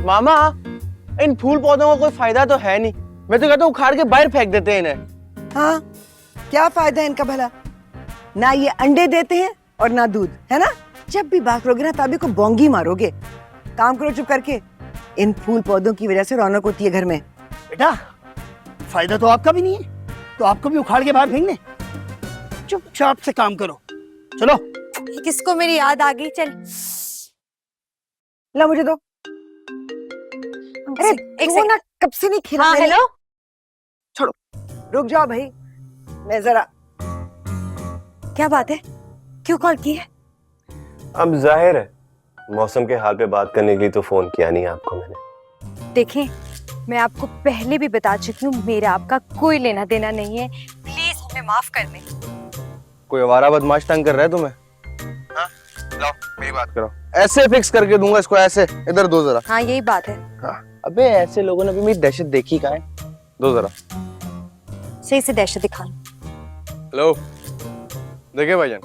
मामा, इन फूल पौधों का कोई फायदा तो है नहीं। मैं तो कहता हूँ उखाड़ के बाहर फेंक देते हैं इन्हें। हाँ, क्या फायदा है इनका भला? ना ये अंडे देते हैं और ना दूध, है ना? जब भी बात करोगे ना तभी को बोंगी मारोगे। काम करो चुप करके। इन फूल पौधों की वजह से रौनक होती है घर में। बेटा, फायदा तो आपका भी नहीं है, तो आपको भी उखाड़ के बाहर फेंक दें। चुपचाप से काम करो। चलो। किसको मेरी याद आ गई? चल ला मुझे दो। अरे एक तू ना कब से नहीं खिला। हाँ, हेलो। छोड़ो, रुक जाओ भाई, मैं जरा। क्या बात है, क्यों कॉल की है? अब जाहिर है मौसम के हाल पे बात करने के लिए तो फोन किया नहीं आपको मैंने। देखें, मैं आपको पहले भी बता चुकी हूँ, मेरा आपका कोई लेना देना नहीं है। प्लीज हमें माफ कर दें। कोई आवारा बदमाश तंग कर रहा है तुम्हें? हाँ? लाओ मेरी बात करो। ऐसे फिक्स करके दूंगा इसको, ऐसे। इधर दो जरा। हाँ, यही बात है। हाँ। अबे ऐसे लोगों ने भी मेरी दहशत देखी कहाँ है? दो जरा। सही से दहशत दिखा। हेलो, देखिए भाईजान,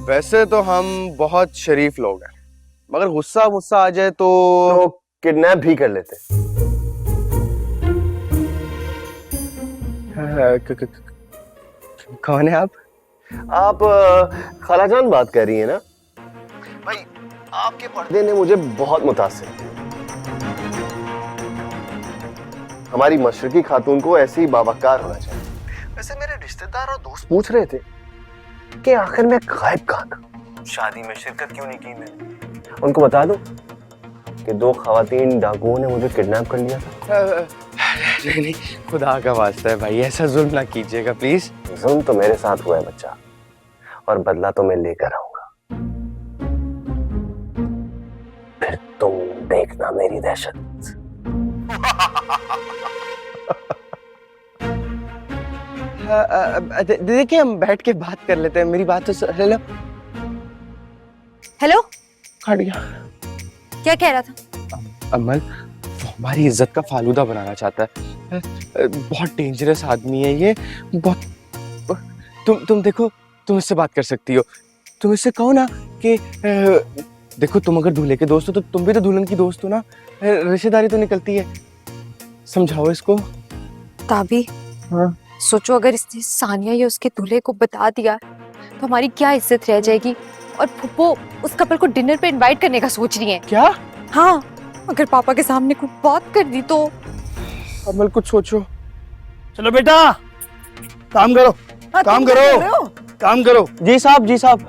वैसे तो हम बहुत शरीफ लोग हैं, मगर गुस्सा मुस्सा आ जाए तो किडनैप भी कर लेते। कौन है आप? आप खालाजान बात कर रही है ना? भाई, आपके पर्दे ने मुझे बहुत मुतासिर किया। हमारी मशरकी खातून को ऐसे ही बावकार होना चाहिए। वैसे मेरे रिश्तेदार और दोस्त पूछ रहे थे कि आखिर मैं गायब कहाँ था, शादी में शिरकत क्यों नहीं की मैंने। उनको बता दूं कि 2 खवातीन डाकुओं ने मुझे किडनैप कर लिया था। नहीं, खुदा का वास्ता है भाई, ऐसा जुल्म ना कीजिएगा प्लीज। जुल्म तो मेरे साथ हुआ है बच्चा, और बदला तो मैं लेकर आऊंगा। फिर तुम देखना मेरी दहशत। देखिए, हम बैठ के बात कर लेते हैं, मेरी बात तो। हेलो हेलो, कट गया। क्या कह रहा था? अमल, वो हमारी इज्जत का फालूदा बनाना चाहता है। बहुत डेंजरस आदमी है ये, बहुत। तुम देखो, तुम इससे बात कर सकती हो। तुम इससे कहो ना कि देखो, तुम अगर दूल्हे के दोस्त हो तो तुम भी तो दुल्हन की दोस्त हो ना, रिश्तेदारी तो निकलती है। समझाओ इसको। ताबी, हाँ? सोचो अगर इसने सानिया या उसके दूल्हे को बता दिया तो हमारी क्या इज्जत रह जाएगी। और फुप्पो उस कपल को डिनर पे इनवाइट करने का सोच रही है। क्या? हाँ, अगर पापा के सामने कुछ बात कर दी तो। अमल, कुछ सोचो। चलो बेटा, काम करो। काम करो, काम करो। जी साहब, जी साहब।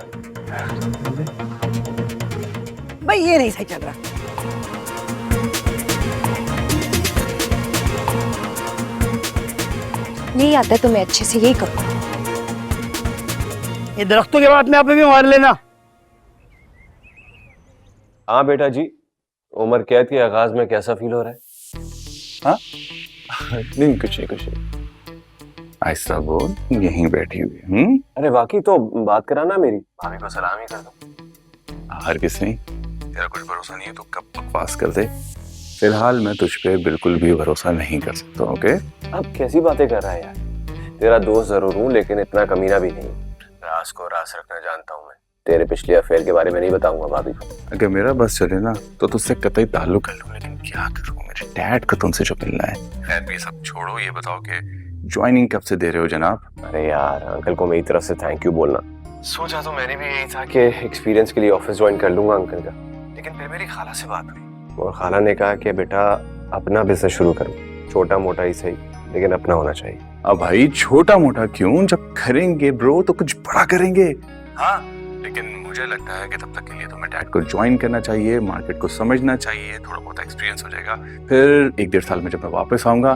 भाई ये नहीं सही चल रहा। नहीं आता है तुम्हें अच्छे से, यही करो। ये दरख्तों के बाद में आप भी मार लेना। हाँ बेटा जी, उम्र कैद के आगाज में कैसा फील हो रहा है? हाँ? नहीं, कुछ नहीं। आहिस्ता बोल, यहीं बैठी हुई। अरे वाकई तो बात कराना, मेरी भाभी को सलाम ही कर दो। हर किस नहीं, तेरा कुछ भरोसा नहीं है तो कब बकवास कर दे। फिलहाल मैं तुझ पे बिल्कुल भी भरोसा नहीं कर सकता। ओके? अब कैसी बातें कर रहा है यार? तेरा दोस्त जरूर हूँ, लेकिन इतना कमीना भी नहीं। राज को राज रखना जानता हूँ मैं। तेरे पिछले अफेयर के बारे में नहीं बताऊंगा भाभी को। अगर मेरा बस चले ना तो तुझसे कतई ताल्लुक कर लूं, लेकिन क्या करूं, मेरे डैड को तुमसे जो मिलना है। खैर, ये सब छोड़ो, ये बताओ कि ज्वाइनिंग कब से दे रहे हो जनाब? अरे यार, अंकल को मेरी तरफ से थैंक यू बोलना। सोचा तो मैंने भी यही था कि एक्सपीरियंस के लिए ऑफिस ज्वाइन कर लूंगा अंकल का, लेकिन फिर मेरी खाला से बात हुई और खाला ने कहा कि बेटा अपना बिजनेस शुरू करो, छोटा मोटा ही सही, लेकिन अपना होना चाहिए। अब भाई छोटा मोटा क्यों, जब करेंगे ब्रो तो कुछ बड़ा करेंगे। हाँ, लेकिन मुझे लगता है कि तब तक के लिए तुम्हें डैड को ज्वाइन करना चाहिए, मार्केट को समझना चाहिए, थोड़ा बहुत एक्सपीरियंस हो जाएगा। फिर 1-1.5 साल में जब मैं वापस आऊंगा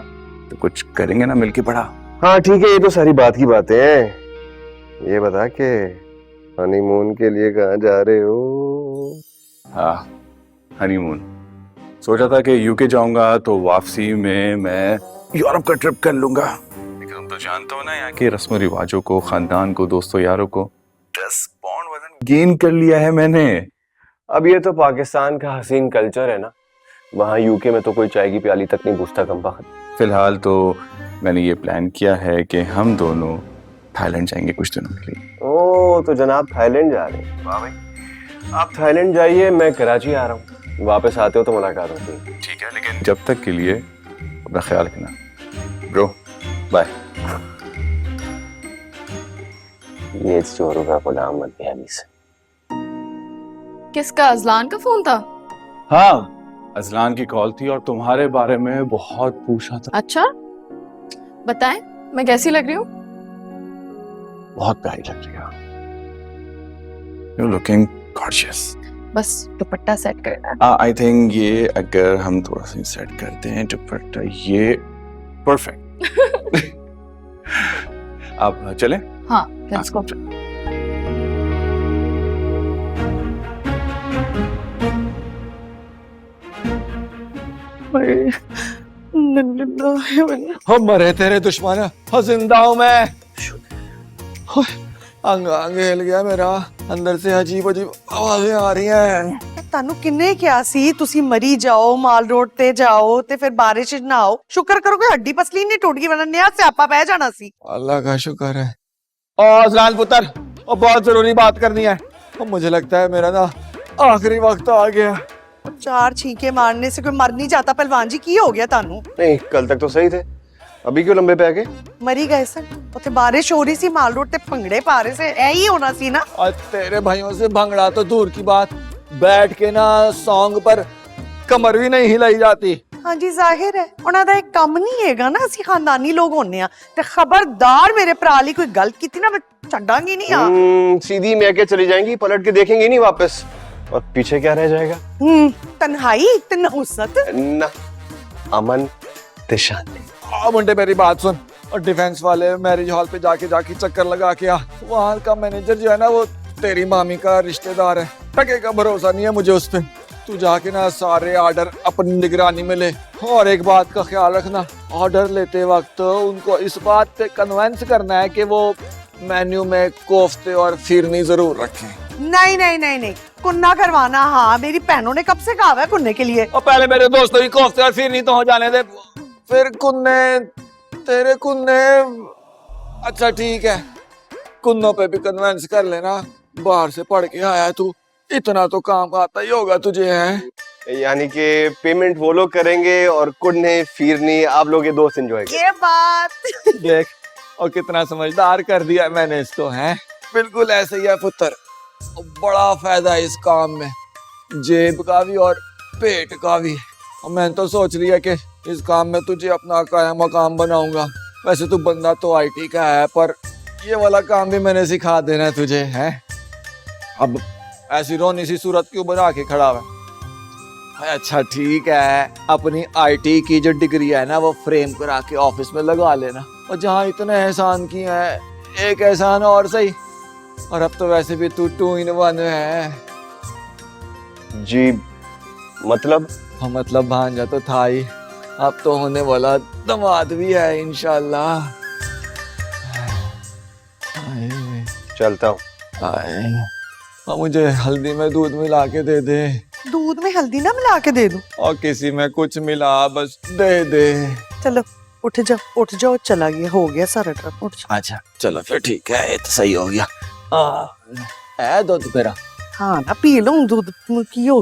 तो कुछ करेंगे ना मिलके बड़ा। हाँ ठीक है, ये तो सारी बात की बातें हैं। ये बता के हनीमून के लिए कहाँ जा रहे हो? हाँ, हनीमून सोचा था कि यूके जाऊंगा तो वापसी में मैं यूरोप का ट्रिप कर लूंगा, लेकिन तुम तो जानते हो ना यहाँ के रस्म रिवाजों को, खानदान को, दोस्तों यारों को। 10 पाउंड वजन गेन कर लिया है मैंने। अब ये तो पाकिस्तान का हसीन कल्चर है ना, वहाँ यूके में तो कोई चाय की प्याली तक नहीं पूछता कमबख्त। फिलहाल तो मैंने ये प्लान किया है कि हम दोनों थाईलैंड जाएंगे कुछ दिनों के लिए। ओह, तो जनाब थाईलैंड जा रहे हैं? वाह भाई, आप थाईलैंड जाइए, मैं कराची आ रहा हूँ। वापस आते हो तो मुलाकात होती है। ठीक है, लेकिन जब तक के लिए अपना ख्याल रखना ब्रो। बाय। ये चोरों का गुलाम मत ध्यान से। किसका? अजलान का फोन था? हाँ, अजलान की कॉल थी और तुम्हारे बारे में बहुत पूछा था। अच्छा, बताएं मैं कैसी लग रही हूँ? बहुत प्यारी लग रही हो। You're looking gorgeous. बस दुपट्टा सेट करना है। आई थिंक ये अगर हम थोड़ा सा सेट करते हैं दुपट्टा, ये परफेक्ट। आप चलें? हाँ, लेट्स गो। हो मरे तेरे दुश्मन, हो जिंदा हूं मैं। हो, अंग अंग हिल गया मेरा, अंदर से अजीब अजीब आवाजें आ रही हैं। ਤੁਹਾਨੂੰ ਕਿੰਨੇ ਕਿਹਾ ਸੀ ਤੁਸੀਂ ਮਰੀ ਜਾਓ, ਮਾਲ ਰੋਡ ਤੇ ਜਾਓ ਤੇ ਫਿਰ ਬਾਰਿਸ਼ ਚ ਨਾ ਆਓ। ਸ਼ੁਕਰ ਕਰੋ ਕੋਈ ਹੱਡੀ ਪਸਲੀ ਨਹੀਂ ਟੁੱਟ ਗਈ, ਵਰਨਾ ਨਿਆ ਸਿਆਪਾ ਪੈ ਜਾਣਾ ਸੀ। अल्लाह का शुक्र है। और अजलान पुत्र, और बहुत जरूरी बात करनी है। और मुझे लगता है मेरा ना आखिरी वक्त आ गया। चार छींके मारने से कोई मर नहीं जाता। पहलवान जी की हो गया ਤੁਹਾਨੂੰ? नहीं, कल तक तो सही थे, अभी क्यों लंबे पे आ गए? ਮਰੀ ਗਏ ਸਨ। ਉੱਥੇ ਬਾਰਿਸ਼ ਹੋ ਰਹੀ ਸੀ, ਮਾਲ ਰੋਡ ਤੇ ਭੰਗੜੇ ਪਾ ਰਹੇ ਸੀ, ਇਹੀ ਹੋਣਾ ਸੀ ਨਾ। और तेरे भाइयों से भंगड़ा तो दूर की बात, बैठ के ना सॉन्ग पर कमर भी नहीं हिलाई जाती। ਹਾਂਜੀ ਜ਼ਾਹਿਰ ਹੈ ਉਹਨਾਂ ਦਾ ਇੱਕ ਕੰਮ ਨਹੀਂ ਹੈਗਾ ਨਾ, ਅਸੀਂ ਖਾਨਦਾਨੀ ਲੋਕ ਹੁੰਨੇ ਆ। ਤੇ ਖਬਰਦਾਰ ਮੇਰੇ ਭਰਾ ਲਈ ਕੋਈ ਗਲਤ ਕੀਤੀ ਨਾ, ਮੈਂ ਛੱਡਾਂਗੀ ਨਹੀਂ ਆ। सीधी मैके चली जाएंगी, पलट के देखेंगी नहीं वापस। और पीछे क्या रह जाएगा? तन्हाई ते नहुसत। ना, अमन ते शांति। आ मुंडे मेरी बात सुन, और डिफेंस वाले मैरिज हॉल पे जाके चक्कर लगा के आ। वहाँ का मैनेजर जो है ना, वो तेरी मामी का रिश्तेदार है। टके का भरोसा नहीं है मुझे उस पे। तू जाके ना सारे ऑर्डर अपनी निगरानी में ले, और एक बात का ख्याल रखना, ऑर्डर लेते वक्त उनको इस बात पे कन्विंस करना है कि वो मेन्यू में कोफ्ते और फिरनी जरूर रखें। नहीं नहीं नहीं नहीं, कुन्ना करवाना। हाँ, मेरी बहनों ने कब से कहा है कुन्ने के लिए। और पहले मेरे दोस्तों की कोफ्ते और फिरनी तो हो जाने दे, फिर कुन्ने, तेरे कुन्ने। अच्छा ठीक है, कुन्नों पे भी कन्विंस कर लेना। बाहर से पढ़ के आया तू, इतना तो काम आता ही होगा तुझे, है? यानी कि पेमेंट वो लोग करेंगे और कुन्ने फिरनी आप लोग के दोस्त एंजॉय करेंगे। ये बात देख, और कितना समझदार कर दिया मैंने इसको, है? बिल्कुल ऐसे ही है पुत्र। बड़ा फायदा है इस काम में, जेब का भी और पेट का भी। और मैंने तो सोच लिया कि इस काम में तुझे अपना कायम मकाम बनाऊंगा। वैसे तू बंदा तो आईटी का है, पर ये वाला काम भी मैंने सिखा देना है तुझे, है? अब ऐसी रोनी सी सूरत क्यों बना के खड़ा है? अच्छा ठीक है, अपनी आईटी की जो डिग्री है ना, वो फ्रेम करा के ऑफिस में लगा लेना। और जहाँ इतने एहसान किए हैं, एक एहसान और सही। और अब तो वैसे भी तू 2 in 1 है। जी मतलब? हाँ, मतलब भांजा तो था ही, अब तो होने वाला दामाद भी है इंशाल्लाह। चलता हूँ। और मुझे हल्दी में दूध मिला के दे दे। दूध में हल्दी ना मिला के दे दूं? और किसी में कुछ मिला बस दे दे। चलो उठ जाओ, चला गया, हो गया सारा ट्रक। उठ जाओ। अच्छा चलो फिर ठीक है, ये तो सही हो गया। है दूध तेरा? हाँ ना, पी लूं दूध की हो